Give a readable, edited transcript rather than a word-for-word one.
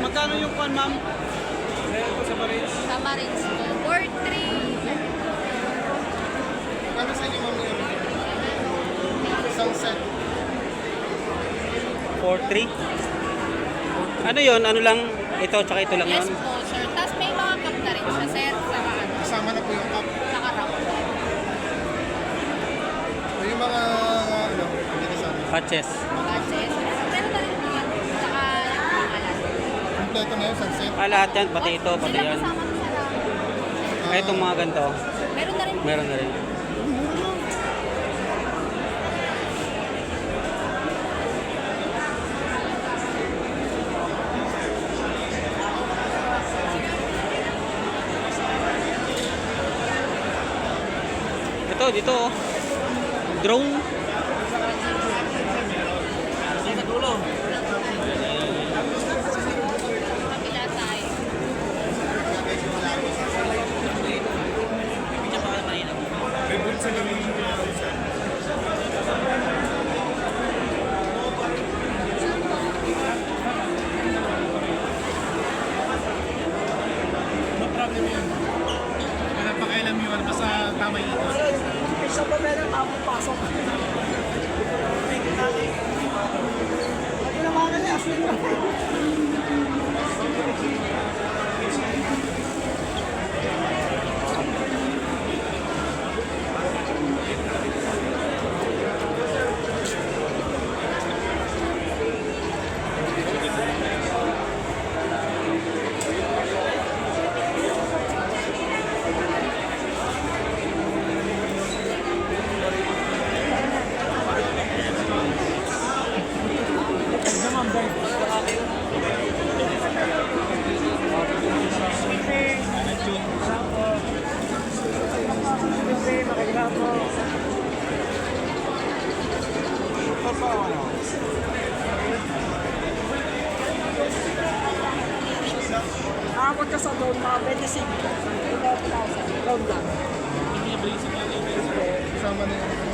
Magkano yung kwan, ma'am? Sa Marines? Sa Marines po. 4-3. Ano sa inyo, ma'am? Isang set. 4-3? Ano yun? Ano lang? Ito, tsaka ito lang Yes yun? po, sir. Tapos may mga cup na rin siya, sir. Saka ano, Kasama na po yung cup. saka round. Yung mga, ano, hindi sa amin. Patches. Batches. Meron na rin po yan. Saka yung alas. Kompleto na yun, sunset. Lahat yan, pati ito, pati Sila yan. kasama na sa round. Ay, itong mga ganito. Meron na rin po. Meron na rin. Ito, dito oh. Drone. Kabila tayo. No problem yun. Wala pa kailam yun, basta tama yun. Isa pa meron mapapasok. Pati naman na niya, asin na. Nakakot ka sa doon, mga 25. 11,000. Round lang. Kasama na yun.